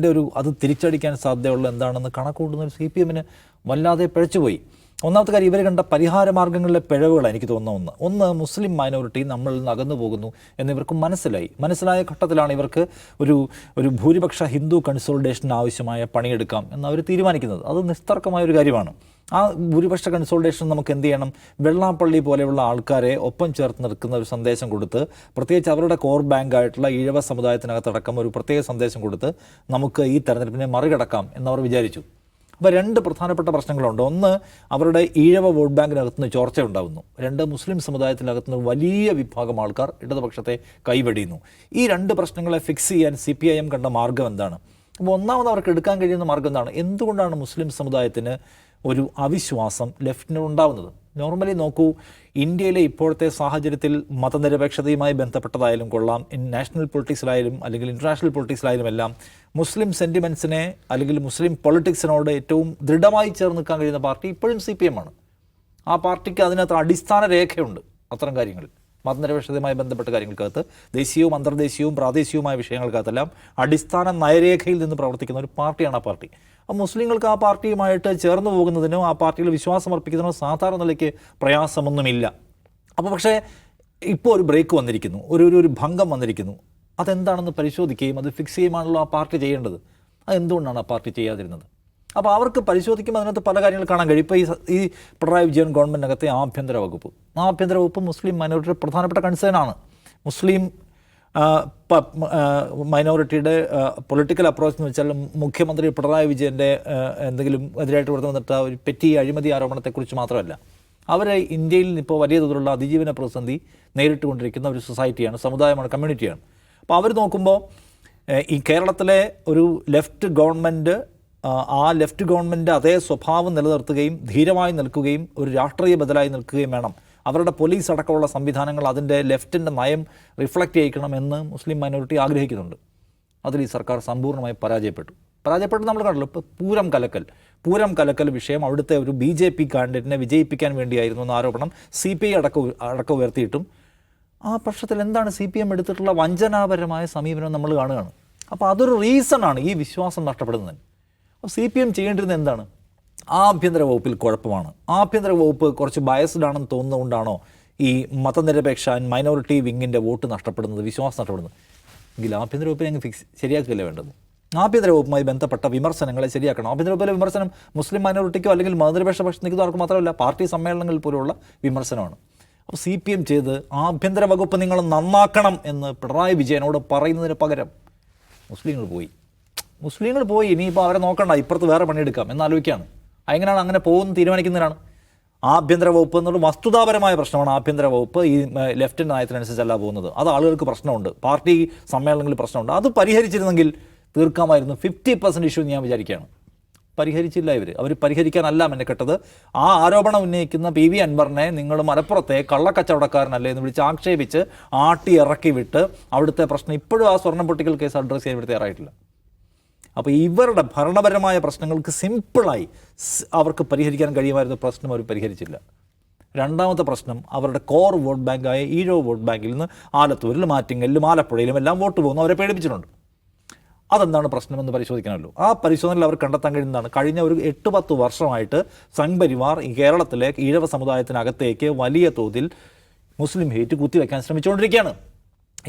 അത് തിരിച്ചടിക്കാൻ സാധ്യതയുള്ള എന്താണെന്ന് കണക്കുകൂട്ടുന്ന ഒരു CPMന് വല്ലാതെ പിഴച്ചുപോയി. ഒന്നാമത്തെ കാര്യം, ഇവർ കണ്ട പരിഹാര മാർഗ്ഗങ്ങളിലെ പിഴവുകൾ എനിക്ക് തോന്നുന്ന ഒന്ന് മുസ്ലിം മൈനോറിറ്റി നമ്മളിൽ നിന്ന് അകന്നു പോകുന്നു എന്നിവർക്ക് മനസ്സിലായ ഘട്ടത്തിലാണ് ഇവർക്ക് ഒരു ഭൂരിപക്ഷ ഹിന്ദു കൺസോളിഡേഷന് ആവശ്യമായ പണിയെടുക്കാം എന്ന് അവർ തീരുമാനിക്കുന്നത്. അത് നിസ്തർക്കമായ ഒരു കാര്യമാണ്. ആ ഭൂരിപക്ഷ കൺസോളിഡേഷൻ നമുക്ക് എന്ത് ചെയ്യണം? വെള്ളാപ്പള്ളി പോലെയുള്ള ആൾക്കാരെ ഒപ്പം ചേർത്ത് നിൽക്കുന്ന ഒരു സന്ദേശം കൊടുത്ത്, പ്രത്യേകിച്ച് അവരുടെ കോർ ബാങ്ക് ആയിട്ടുള്ള ഈഴവ സമുദായത്തിനകത്തടക്കം ഒരു പ്രത്യേക സന്ദേശം കൊടുത്ത് നമുക്ക് ഈ തെരഞ്ഞെടുപ്പിനെ മറികടക്കാം എന്നവർ വിചാരിച്ചു. അപ്പോൾ 2 പ്രധാനപ്പെട്ട പ്രശ്നങ്ങളുണ്ട്. ഒന്ന്, അവരുടെ ഈഴവ വോട്ട് ബാങ്കിനകത്തുനിന്ന് ചോർച്ച ഉണ്ടാകുന്നു. 2, മുസ്ലിം സമുദായത്തിനകത്തുനിന്ന് വലിയ വിഭാഗം ആൾക്കാർ ഇടതുപക്ഷത്തെ കൈവെടിയുന്നു. ഈ 2 പ്രശ്നങ്ങളെ ഫിക്സ് ചെയ്യാൻ CPIM കണ്ട മാർഗ്ഗം എന്താണ്? അപ്പോൾ ഒന്നാമത് അവർക്ക് എടുക്കാൻ കഴിയുന്ന മാർഗ്ഗം എന്താണ്? എന്തുകൊണ്ടാണ് മുസ്ലിം സമുദായത്തിന് ഒരു അവിശ്വാസം ലെഫ്റ്റിനുണ്ടാവുന്നത്. നോർമലി നോക്കൂ, ഇന്ത്യയിലെ ഇപ്പോഴത്തെ സാഹചര്യത്തിൽ മതനിരപേക്ഷതയുമായി ബന്ധപ്പെട്ടതായാലും കൊള്ളാം, നാഷണൽ പൊളിറ്റിക്സിലായാലും അല്ലെങ്കിൽ ഇൻ്റർനാഷണൽ പൊളിറ്റിക്സിലായാലും എല്ലാം മുസ്ലിം സെൻറ്റിമെൻറ്റ്സിനെ അല്ലെങ്കിൽ മുസ്ലിം പൊളിറ്റിക്സിനോട് ഏറ്റവും ദൃഢമായി ചേർന്ന് നിൽക്കാൻ കഴിയുന്ന പാർട്ടി ഇപ്പോഴും CPM ആണ്. ആ പാർട്ടിക്ക് അതിനകത്ത് അടിസ്ഥാന രേഖയുണ്ട് അത്തരം കാര്യങ്ങളിൽ. മതനിരപേക്ഷതയുമായി ബന്ധപ്പെട്ട കാര്യങ്ങൾക്കകത്ത് ദേശീയവും അന്തർദേശീയവും പ്രാദേശികവുമായ വിഷയങ്ങൾക്കകത്തെല്ലാം അടിസ്ഥാന നയരേഖയിൽ നിന്ന് പ്രവർത്തിക്കുന്ന ഒരു പാർട്ടിയാണ് ആ പാർട്ടി. അപ്പോൾ മുസ്ലിങ്ങൾക്ക് ആ പാർട്ടിയുമായിട്ട് ചേർന്ന് പോകുന്നതിനോ ആ പാർട്ടിയിൽ വിശ്വാസം അർപ്പിക്കുന്നതിനോ സാധാരണ നിലയ്ക്ക് പ്രയാസമൊന്നുമില്ല. അപ്പോൾ പക്ഷേ ഇപ്പോൾ ഒരു ബ്രേക്ക് വന്നിരിക്കുന്നു, ഒരു ഭംഗം വന്നിരിക്കുന്നു. അതെന്താണെന്ന് പരിശോധിക്കുകയും അത് ഫിക്സ് ചെയ്യുകയാണല്ലോ ആ പാർട്ടി ചെയ്യേണ്ടത്. അതെന്തുകൊണ്ടാണ് ആ പാർട്ടി ചെയ്യാതിരുന്നത്? അപ്പോൾ അവർക്ക് പരിശോധിക്കുമ്പോൾ അതിനകത്ത് പല കാര്യങ്ങൾ കാണാൻ കഴിയും. ഇപ്പോൾ ഈ പിണറായി വിജയൻ ഗവൺമെൻറ്റിനകത്തെ ആഭ്യന്തര വകുപ്പ് മുസ്ലിം മൈനോറിറ്റിയുടെ പ്രധാനപ്പെട്ട കൺസേണാണ്. മുസ്ലിം മൈനോറിറ്റിയുടെ പൊളിറ്റിക്കൽ അപ്രോച്ച് എന്ന് വെച്ചാൽ മുഖ്യമന്ത്രി പിണറായി വിജയൻ്റെ എന്തെങ്കിലും എതിരായിട്ട് കൊടുത്തു വന്നിട്ട് ഒരു പെറ്റി അഴിമതി ആരോപണത്തെക്കുറിച്ച് മാത്രമല്ല, അവർ ഇന്ത്യയിൽ ഇപ്പോൾ വലിയ തോതിലുള്ള അതിജീവന പ്രതിസന്ധി നേരിട്ടുകൊണ്ടിരിക്കുന്ന ഒരു സൊസൈറ്റിയാണ്, സമുദായമാണ്, കമ്മ്യൂണിറ്റിയാണ്. അപ്പോൾ അവർ നോക്കുമ്പോൾ ഈ കേരളത്തിലെ ഒരു ലെഫ്റ്റ് ഗവൺമെൻറ് ആ ലെഫ്റ്റ് ഗവൺമെൻറ് അതേ സ്വഭാവം നിലനിർത്തുകയും ധീരമായി നിൽക്കുകയും ഒരു രാഷ്ട്രീയ ബദലായി നിൽക്കുകയും വേണം. അവരുടെ പോലീസ് അടക്കമുള്ള സംവിധാനങ്ങൾ അതിൻ്റെ ലെഫ്റ്റിൻ്റെ നയം റിഫ്ലക്റ്റ് ചെയ്യിക്കണമെന്ന് മുസ്ലിം മൈനോറിറ്റി ആഗ്രഹിക്കുന്നുണ്ട്. അതിൽ ഈ സർക്കാർ സമ്പൂർണ്ണമായി പരാജയപ്പെട്ടു നമ്മൾ കണ്ടല്ലോ. ഇപ്പോൾ പൂരം കലക്കൽ വിഷയം അവിടുത്തെ ഒരു BJP കാൻഡിഡേറ്റിനെ വിജയിപ്പിക്കാൻ വേണ്ടിയായിരുന്നു എന്ന ആരോപണം CPI അടക്കം ഉയർത്തിയിട്ടും ആ പ്രശ്നത്തിൽ എന്താണ് CPM എടുത്തിട്ടുള്ള വഞ്ചനാപരമായ സമീപനം നമ്മൾ കാണുകയാണ്. അപ്പോൾ അതൊരു റീസണാണ് ഈ വിശ്വാസം നഷ്ടപ്പെടുന്നതിന്. അപ്പോൾ CPM ചെയ്യേണ്ടിരുന്നത് എന്താണ്? ആഭ്യന്തര വകുപ്പിൽ കുഴപ്പമാണ്, ആഭ്യന്തര വകുപ്പ് കുറച്ച് ബയസ്ഡ് ആണെന്ന് തോന്നുന്നതുകൊണ്ടാണോ ഈ മതനിരപേക്ഷ മൈനോറിറ്റി വിങ്ങിൻ്റെ വോട്ട് നഷ്ടപ്പെടുന്നത്, വിശ്വാസം നഷ്ടപ്പെടുന്നത്? എങ്കിൽ ആഭ്യന്തര വകുപ്പിനെ അങ്ങ് ശരിയാക്കുകയല്ലേ വേണ്ടത്? ആഭ്യന്തര വകുപ്പുമായി ബന്ധപ്പെട്ട വിമർശനങ്ങളെ ശരിയാക്കണം. ആഭ്യന്തര വകുപ്പിലെ വിമർശനം മുസ്ലിം മൈനോറിറ്റിക്കോ അല്ലെങ്കിൽ മതനിരപേക്ഷ പക്ഷത്ത് നിൽക്കുന്നവർക്ക് മാത്രമല്ല, പാർട്ടി സമ്മേളനങ്ങളിൽ പോലുള്ള വിമർശനമാണ്. അപ്പോൾ CPM ചെയ്ത് ആഭ്യന്തര വകുപ്പ് നിങ്ങൾ നന്നാക്കണം എന്ന് പിണറായി വിജയനോട് പറയുന്നതിന് പകരം മുസ്ലിങ്ങൾ പോയി ഇനിയിപ്പോൾ അവരെ നോക്കണ്ട, ഇപ്പുറത്ത് വേറെ പണിയെടുക്കാം എന്നാലോചിക്കുകയാണ്. എങ്ങനെയാണ് അങ്ങനെ പോകുന്നത് തീരുമാനിക്കുന്നതിനാണ്. ആഭ്യന്തര വകുപ്പ് എന്നുള്ള വസ്തുതാപരമായ പ്രശ്നമാണ്. ആഭ്യന്തര വകുപ്പ് ഈ ലെഫ്റ്റിൻ്റെ നയത്തിനനുസരിച്ചല്ല പോകുന്നത്. അത് ആളുകൾക്ക് പ്രശ്നമുണ്ട്, പാർട്ടി സമ്മേളനങ്ങളിൽ പ്രശ്നമുണ്ട്. അത് പരിഹരിച്ചിരുന്നെങ്കിൽ തീർക്കാമായിരുന്നു. 50% ഇഷ്യൂ ഞാൻ വിചാരിക്കുകയാണ്. പരിഹരിച്ചില്ല അവർ പരിഹരിക്കാനല്ല മെനക്കെട്ടത്. ആ ആരോപണം ഉന്നയിക്കുന്ന PV അൻവറിനെ നിങ്ങൾ മലപ്പുറത്തെ കള്ളക്കച്ചവടക്കാരനല്ലേ എന്ന് വിളിച്ച് ആക്ഷേപിച്ച് ആട്ടി ഇറക്കി വിട്ട് അവിടുത്തെ പ്രശ്നം ഇപ്പോഴും ആ സ്വർണ്ണം പൊട്ടിക്കൽ കേസ് അഡ്രസ്സ് ചെയ്യാൻ ഇവിടെ തയ്യാറായിട്ടില്ല. അപ്പോൾ ഇവരുടെ ഭരണപരമായ പ്രശ്നങ്ങൾക്ക് സിമ്പിളായി അവർക്ക് പരിഹരിക്കാൻ കഴിയുമായിരുന്ന പ്രശ്നം അവർ പരിഹരിച്ചില്ല. രണ്ടാമത്തെ പ്രശ്നം, അവരുടെ കോർ വോട്ട് ബാങ്കായ ഈഴവ വോട്ട് ബാങ്കിൽ നിന്ന് ആലത്തൂരിലും ആറ്റിങ്ങലിലും ആലപ്പുഴയിലും എല്ലാം വോട്ട് പോകുന്നു, അവരെ പേടിപ്പിച്ചിട്ടുണ്ട്. അതെന്താണ് പ്രശ്നമെന്ന് പരിശോധിക്കണമല്ലോ. ആ പരിശോധനയിൽ അവർ കണ്ടെത്താൻ കഴിയുന്നതാണ്, കഴിഞ്ഞ ഒരു 8-10 വർഷമായിട്ട് സംഘപരിവാർ ഈ കേരളത്തിലെ ഈഴവ സമുദായത്തിനകത്തേക്ക് വലിയ തോതിൽ മുസ്ലിം ഹേറ്റ് കുത്തിവെക്കാൻ ശ്രമിച്ചുകൊണ്ടിരിക്കുകയാണ്.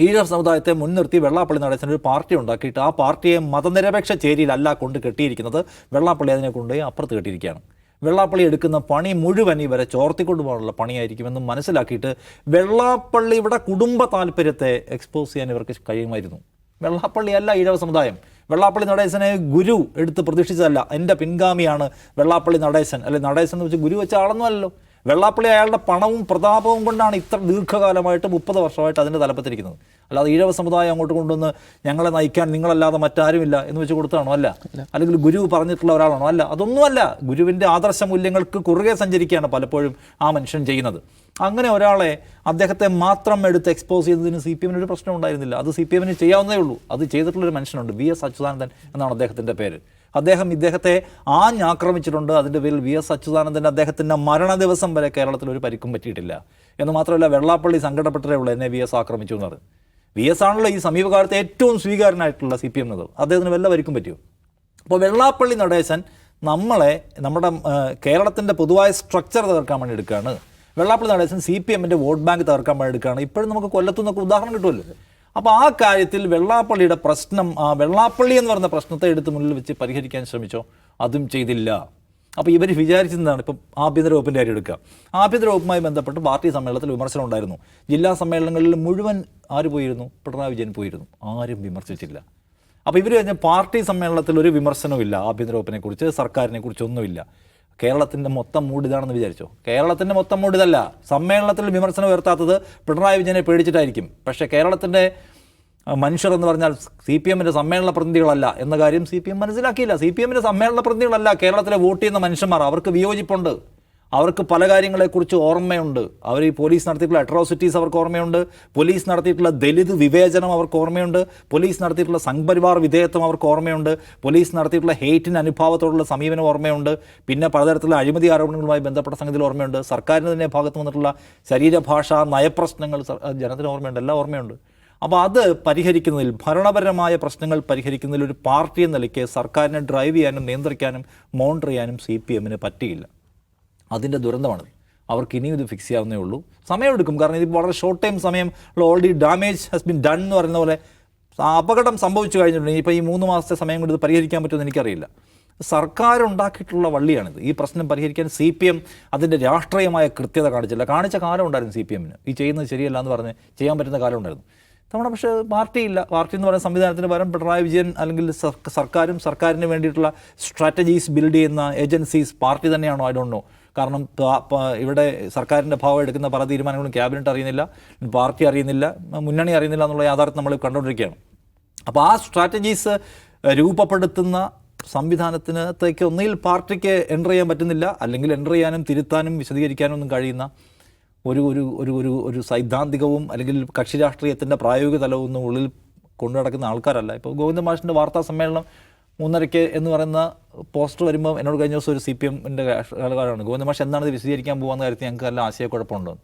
ഈഴവ സമുദായത്തെ മുൻനിർത്തി വെള്ളാപ്പള്ളി നടേശൻ ഒരു പാർട്ടി ഉണ്ടാക്കിയിട്ട് ആ പാർട്ടിയെ മതനിരപേക്ഷ ചേരിയിലല്ല കൊണ്ട് കെട്ടിയിരിക്കുന്നത്, വെള്ളാപ്പള്ളി അതിനെ കൊണ്ടുപോയി അപ്പുറത്ത് കെട്ടിയിരിക്കുകയാണ്. വെള്ളാപ്പള്ളി എടുക്കുന്ന പണി മുഴുവൻ ഇവരെ ചോർത്തിക്കൊണ്ടു പോകാനുള്ള പണിയായിരിക്കുമെന്ന് മനസ്സിലാക്കിയിട്ട് വെള്ളാപ്പള്ളിയുടെ കുടുംബ താല്പര്യത്തെ എക്സ്പോസ് ചെയ്യാൻ ഇവർക്ക് കഴിയുമായിരുന്നു. വെള്ളാപ്പള്ളിയല്ല ഈഴവ സമുദായം. വെള്ളാപ്പള്ളി നടേശനെ ഗുരു എടുത്ത് പ്രതീക്ഷിച്ചതല്ല. എൻ്റെ പിൻഗാമിയാണ് വെള്ളാപ്പള്ളി നടേശൻ, അല്ലെ നടേശൻ എന്ന് വെച്ച് ഗുരു വെച്ച ആളൊന്നുമല്ലോ. വെള്ളാപ്പള്ളി അയാളുടെ പണവും പ്രതാപവും കൊണ്ടാണ് ഇത്ര ദീർഘകാലമായിട്ട് 30 വർഷമായിട്ട് അതിൻ്റെ തലപ്പത്തിരിക്കുന്നത്. അല്ലാതെ ഈഴവ സമുദായം അങ്ങോട്ട് കൊണ്ടുവന്ന് ഞങ്ങളെ നയിക്കാൻ നിങ്ങളല്ലാതെ മറ്റാരുമില്ല എന്ന് വെച്ച് കൊടുത്താണോ? അല്ല. അല്ലെങ്കിൽ ഗുരു പറഞ്ഞിട്ടുള്ള ഒരാളാണോ? അല്ല. അതൊന്നുമല്ല. ഗുരുവിൻ്റെ ആദർശ മൂല്യങ്ങൾക്ക് കുറുകെ സഞ്ചരിക്കുകയാണ് പലപ്പോഴും ആ മനുഷ്യൻ ചെയ്യുന്നത്. അങ്ങനെ ഒരാളെ, അദ്ദേഹത്തെ മാത്രം എടുത്ത് എക്സ്പോസ് ചെയ്തതിന് CPM ഒരു പ്രശ്നം ഉണ്ടായിരുന്നില്ല. അത് CPM ചെയ്യാവുന്നതേ ഉള്ളൂ. അത് ചെയ്തിട്ടുള്ളൊരു മനുഷ്യനുണ്ട്, VS അച്യുതാനന്ദൻ എന്നാണ് അദ്ദേഹത്തിൻ്റെ പേര്. ഇദ്ദേഹത്തെ ആക്രമിച്ചിട്ടുണ്ട്. അതിൻ്റെ പേരിൽ VS അച്യുതാനന്ദൻ അദ്ദേഹത്തിൻ്റെ മരണ ദിവസം വരെ കേരളത്തിൽ ഒരു പരിക്കും പറ്റിയിട്ടില്ല എന്ന് മാത്രമല്ല, വെള്ളാപ്പള്ളി സങ്കടപ്പെട്ടേ ഉള്ളൂ എന്നെ VS ആക്രമിച്ചു എന്ന് പറയും. VS ആണല്ലോ ഈ സമീപകാലത്ത് ഏറ്റവും സ്വീകാരനായിട്ടുള്ള CPM നേതാവ്. അദ്ദേഹത്തിന് വല്ല പരിക്കും പറ്റിയോ? അപ്പോൾ വെള്ളാപ്പള്ളി നടേശൻ നമ്മുടെ കേരളത്തിൻ്റെ പൊതുവായ സ്ട്രക്ചർ തകർക്കാൻ വേണ്ടി എടുക്കുകയാണ്. Vellappally Natesan CPM vote bank തകർക്കാൻ വേണ്ടി എടുക്കുകയാണ്. ഇപ്പോഴും നമുക്ക് കൊല്ലത്തുനിന്നൊക്കെ ഉദാഹരണം കിട്ടുമല്ലോ. അപ്പോൾ ആ കാര്യത്തിൽ വെള്ളാപ്പള്ളിയുടെ പ്രശ്നം, വെള്ളാപ്പള്ളി എന്ന് പറയുന്ന പ്രശ്നത്തെ എടുത്ത് മുന്നിൽ വെച്ച് പരിഹരിക്കാൻ ശ്രമിച്ചോ? അതും ചെയ്തില്ല. അപ്പോൾ ഇവർ വിചാരിച്ചതാണ്, ഇപ്പം ആഭ്യന്തര വകുപ്പിൻ്റെ കാര്യം എടുക്കുക. ആഭ്യന്തര വകുപ്പുമായി ബന്ധപ്പെട്ട് പാർട്ടി സമ്മേളനത്തിൽ വിമർശനം ഉണ്ടായിരുന്നു. ജില്ലാ സമ്മേളനങ്ങളിൽ മുഴുവൻ ആര് പോയിരുന്നു? പിണറായി വിജയൻ പോയിരുന്നു. ആരും വിമർശിച്ചില്ല. അപ്പോൾ ഇവർ കഴിഞ്ഞ പാർട്ടി സമ്മേളനത്തിൽ ഒരു വിമർശനവും ഇല്ല ആഭ്യന്തര വകുപ്പിനെ കുറിച്ച്, സർക്കാരിനെ കുറിച്ചൊന്നുമില്ല. കേരളത്തിൻ്റെ മൊത്തം മൂഡ് ഇതാണെന്ന് വിചാരിച്ചോ? കേരളത്തിൻ്റെ മൊത്തം മൂഡ് ഇതല്ല. സമ്മേളനത്തിൽ വിമർശനം ഉയർത്താത്തത് പിണറായി വിജയനെ പേടിച്ചിട്ടായിരിക്കും. പക്ഷേ കേരളത്തിൻ്റെ മനുഷ്യർ എന്ന് പറഞ്ഞാൽ സി പി എമ്മിൻ്റെ സമ്മേളന പ്രതിനിധികളല്ല എന്ന കാര്യം സി പി എം മനസ്സിലാക്കിയില്ല. സി പി എമ്മിൻ്റെ സമ്മേളന പ്രതിനിധികളല്ല കേരളത്തിലെ വോട്ട് ചെയ്യുന്ന മനുഷ്യന്മാർ. അവർക്ക് വിയോജിപ്പുണ്ട്, അവർക്ക് പല കാര്യങ്ങളെക്കുറിച്ച് ഓർമ്മയുണ്ട്. അവർ ഈ പോലീസ് നടത്തിയിട്ടുള്ള അട്രോസിറ്റീസ് അവർക്ക് ഓർമ്മയുണ്ട്, പോലീസ് നടത്തിയിട്ടുള്ള ദലിത് വിവേചനം അവർക്ക് ഓർമ്മയുണ്ട്, പോലീസ് നടത്തിയിട്ടുള്ള സംഘപരിവാർ വിധേയത്വം അവർക്ക് ഓർമ്മയുണ്ട്, പോലീസ് നടത്തിയിട്ടുള്ള ഹേറ്റിന് അനുഭാവത്തോടുള്ള സമീപനം ഓർമ്മയുണ്ട്, പിന്നെ പലതരത്തിലുള്ള അഴിമതി ആരോപണങ്ങളുമായി ബന്ധപ്പെട്ട സംഗതിയിൽ ഓർമ്മയുണ്ട്, സർക്കാരിന് തന്നെ ഭാഗത്ത് വന്നിട്ടുള്ള ശരീരഭാഷ നയപ്രശ്നങ്ങൾ ജനത്തിന് ഓർമ്മയുണ്ട്, എല്ലാം ഓർമ്മയുണ്ട്. അപ്പോൾ അത് പരിഹരിക്കുന്നതിൽ, ഭരണപരമായ പ്രശ്നങ്ങൾ പരിഹരിക്കുന്നതിൽ ഒരു പാർട്ടി എന്ന നിലയ്ക്ക് സർക്കാരിനെ ഡ്രൈവ് ചെയ്യാനും നിയന്ത്രിക്കാനും മോണിറ്റർ ചെയ്യാനും സി പി എമ്മിന് പറ്റിയില്ല. അതിൻ്റെ ദുരന്തമാണ്. അവർക്ക് ഇനിയും ഇത് ഫിക്സ് ചെയ്യാവുന്നേ ഉള്ളൂ. സമയമെടുക്കും, കാരണം ഇത് വളരെ ഷോർട്ട് ടൈം സമയം. Already damage has been done എന്ന് പറയുന്ന പോലെ അപകടം സംഭവിച്ചു കഴിഞ്ഞിട്ടുണ്ട്. ഇപ്പോൾ ഈ 3 മാസത്തെ സമയം കൊണ്ട് ഇത് പരിഹരിക്കാൻ പറ്റുമെന്ന് എനിക്കറിയില്ല. സർക്കാർ ഉണ്ടാക്കിയിട്ടുള്ള വള്ളിയാണിത്. ഈ പ്രശ്നം പരിഹരിക്കാൻ സി പി എം അതിൻ്റെ രാഷ്ട്രീയമായ കൃത്യത കാണിച്ചില്ല. കാണിച്ച കാലം ഉണ്ടായിരുന്നു സി പി എമ്മിന്. ഈ ചെയ്യുന്നത് ശരിയല്ല എന്ന് പറഞ്ഞ് ചെയ്യാൻ പറ്റുന്ന കാലം ഉണ്ടായിരുന്നു. നമ്മുടെ പക്ഷേ പാർട്ടിയില്ല. പാർട്ടി എന്ന് പറയുന്ന സംവിധാനത്തിന് പകരം പിണറായി വിജയൻ അല്ലെങ്കിൽ സർക്കാരും സർക്കാരിന് വേണ്ടിയിട്ടുള്ള സ്ട്രാറ്റജീസ് ബിൽഡ് ചെയ്യുന്ന ഏജൻസീസ് പാർട്ടി തന്നെയാണോ? I don't know. കാരണം ഇവിടെ സർക്കാരിൻ്റെ ഭാഗം എടുക്കുന്ന പല തീരുമാനങ്ങളും ക്യാബിനറ്റ് അറിയുന്നില്ല, പാർട്ടി അറിയുന്നില്ല, മുന്നണി അറിയുന്നില്ല എന്നുള്ള യാഥാർത്ഥ്യം നമ്മൾ കണ്ടുകൊണ്ടിരിക്കുകയാണ്. അപ്പോൾ ആ സ്ട്രാറ്റജീസ് രൂപപ്പെടുത്തുന്ന സംവിധാനത്തിനകത്തേക്ക് ഒന്നുകിൽ പാർട്ടിക്ക് എൻ്റർ ചെയ്യാൻ പറ്റുന്നില്ല, അല്ലെങ്കിൽ എൻ്റർ ചെയ്യാനും തിരുത്താനും വിശദീകരിക്കാനും ഒന്നും കഴിയുന്ന ഒരു ഒരു ഒരു ഒരു ഒരു സൈദ്ധാന്തികവും അല്ലെങ്കിൽ കക്ഷി രാഷ്ട്രീയത്തിൻ്റെ പ്രായോഗിക തലവും ഒന്നും ഉള്ളിൽ കൊണ്ടു നടക്കുന്ന ആൾക്കാരല്ല. ഇപ്പോൾ ഗോവിന്ദ മാഷിൻ്റെ വാർത്താ സമ്മേളനം 3:30 എന്ന് പറയുന്ന പോസ്റ്റർ വരുമ്പോൾ എന്നോട് കഴിഞ്ഞ ദിവസം ഒരു CPM-ൻ്റെ ആൾക്കാരാണ്, ഗോവിന്ദ മാഷ് എന്താണ് ഇത് വിശദീകരിക്കാൻ പോകുന്ന കാര്യത്തിൽ ഞങ്ങൾക്ക് നല്ല ആശയക്കുഴപ്പമുണ്ടോ.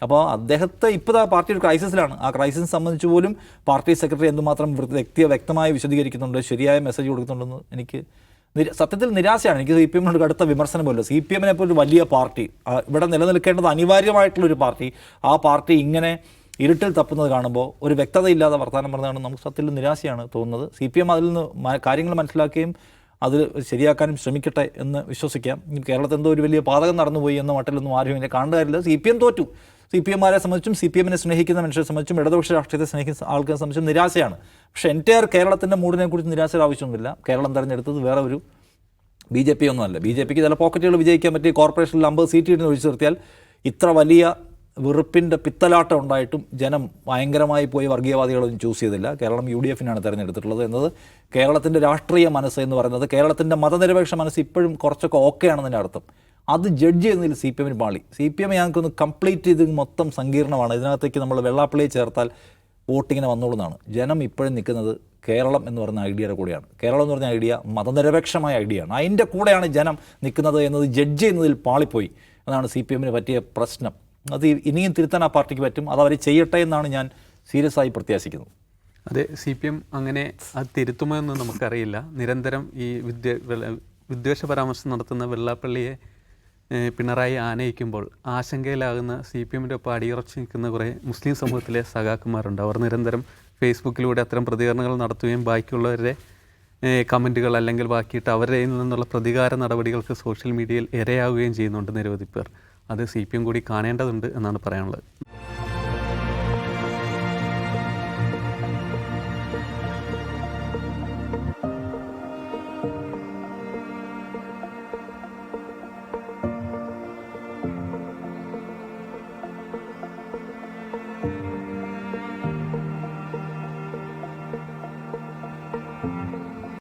അപ്പോൾ അദ്ദേഹത്തെ ഇപ്പോൾ പാർട്ടി ഒരു ക്രൈസിസിലാണ്. ആ ക്രൈസിസ് സംബന്ധിച്ച് പോലും പാർട്ടി സെക്രട്ടറി എന്തുമാത്രം വ്യക്തമായി വിശദീകരിക്കുന്നുണ്ട്, ശരിയായ മെസ്സേജ് കൊടുക്കുന്നുണ്ടെന്ന് എനിക്ക് സത്യത്തിൽ നിരാശയാണ്. എനിക്ക് CPM-നോട് കടുത്ത വിമർശനം പോലും. CPM-നെ പോലെ ഒരു വലിയ പാർട്ടി, ഇവിടെ നിലനിൽക്കേണ്ടത് അനിവാര്യമായിട്ടുള്ളൊരു പാർട്ടി, ആ പാർട്ടി ഇങ്ങനെ ഇരുട്ടിൽ തപ്പുന്നത് കാണുമ്പോൾ ഒരു വ്യക്തതയില്ലാതെ വർത്തമാനം പറഞ്ഞതാണ് നമുക്ക് സത്യത്തിൽ നിരാശയാണ് തോന്നുന്നത്. CPM അതിൽ നിന്ന് കാര്യങ്ങൾ മനസ്സിലാക്കുകയും അത് ശരിയാക്കാനും ശ്രമിക്കട്ടെ എന്ന് വിശ്വസിക്കാം. കേരളത്തിൽ എന്തോ ഒരു വലിയ പാതകം നടന്നുപോയി എന്ന മട്ടിലൊന്നും ആരും ഇങ്ങനെ കാണുകയില്ല. CPM തോറ്റു. CPM-മാരെ സംബന്ധിച്ചും CPM-നെ സ്നേഹിക്കുന്ന മനുഷ്യരെ സംബന്ധിച്ചും ഇടതുപക്ഷ രാഷ്ട്രീയത്തെ സ്നേഹിക്കുന്ന ആൾക്കാരെ സംബന്ധിച്ചും നിരാശയാണ്. പക്ഷേ എൻറ്റയർ കേരളത്തിൻ്റെ മൂഡിനെക്കുറിച്ച് നിരാശയുടെ ആവശ്യമൊന്നുമില്ല. കേരളം തിരഞ്ഞെടുത്തത് വേറെ ഒരു BJP ഒന്നുമല്ല. BJPക്ക് ചില പോക്കറ്റുകൾ വിജയിക്കാൻ പറ്റിയ കോർപ്പറേഷനിൽ 50 സീറ്റ് കിട്ടുന്ന ഒഴിച്ചു നിർത്തിയാൽ ഇത്ര വലിയ വെറുപ്പിൻ്റെ പിത്തലാട്ടം ഉണ്ടായിട്ടും ജനം ഭയങ്കരമായി പോയി വർഗീയവാദികളൊന്നും ചൂസ് ചെയ്തില്ല. കേരളം UDF-നാണ് തിരഞ്ഞെടുത്തിട്ടുള്ളത് എന്നത് കേരളത്തിൻ്റെ രാഷ്ട്രീയ മനസ്സ് എന്ന് പറയുന്നത്, കേരളത്തിൻ്റെ മതനിരപേക്ഷ മനസ്സ് ഇപ്പോഴും കുറച്ചൊക്കെ ഓക്കെ ആണെന്നതിൻ്റെ അർത്ഥം. അത് ജഡ്ജ് ചെയ്യുന്നതിൽ CPM-ന് പാളി. CPM ഞങ്ങൾക്കൊന്ന് കംപ്ലീറ്റ് ചെയ്ത് മൊത്തം സങ്കീർണമാണ്. ഇതിനകത്തേക്ക് നമ്മൾ വെള്ളാപ്പള്ളിയെ ചേർത്താൽ വോട്ടിങ്ങിനെ വന്നോളുന്നതാണ്. ജനം ഇപ്പോഴും നിൽക്കുന്നത് കേരളം എന്ന് പറയുന്ന ഐഡിയയുടെ കൂടെയാണ്. കേരളം എന്ന് പറഞ്ഞ ഐഡിയ മതനിരപേക്ഷമായ ഐഡിയയാണ്. അതിൻ്റെ കൂടെയാണ് ജനം നിൽക്കുന്നത് എന്നത് ജഡ്ജ് ചെയ്യുന്നതിൽ പാളിപ്പോയി. അതാണ് CPM-ന് പറ്റിയ പ്രശ്നം. അത് ഇനിയും തിരുത്താൻ ആ പാർട്ടിക്ക് പറ്റും. അത് അവർ ചെയ്യട്ടെ എന്നാണ് ഞാൻ സീരിയസ് ആയി പ്രത്യാശിക്കുന്നത്. അതെ, CPM അങ്ങനെ അത് തിരുത്തുമോ എന്ന് നമുക്കറിയില്ല. നിരന്തരം ഈ വിദ്വേഷ പരാമർശം നടത്തുന്ന വെള്ളാപ്പള്ളിയെ പിണറായി ആനയിക്കുമ്പോൾ ആശങ്കയിലാകുന്ന CPM-ൻ്റെ ഒപ്പം അടിയുറച്ച് നിൽക്കുന്ന കുറേ മുസ്ലിം സമൂഹത്തിലെ സഖാക്കന്മാരുണ്ട്. അവർ നിരന്തരം ഫേസ്ബുക്കിലൂടെ അത്തരം പ്രതികരണങ്ങൾ നടത്തുകയും ബാക്കിയുള്ളവരുടെ കമൻറ്റുകൾ അല്ലെങ്കിൽ ബാക്കിയിട്ട് അവരുടെ നിന്നുള്ള പ്രതികാര നടപടികൾക്ക് സോഷ്യൽ മീഡിയയിൽ ഇരയാവുകയും ചെയ്യുന്നുണ്ട് നിരവധി പേർ. അത് CPM കൂടി കാണേണ്ടതുണ്ട് എന്നാണ് പറയാനുള്ളത്.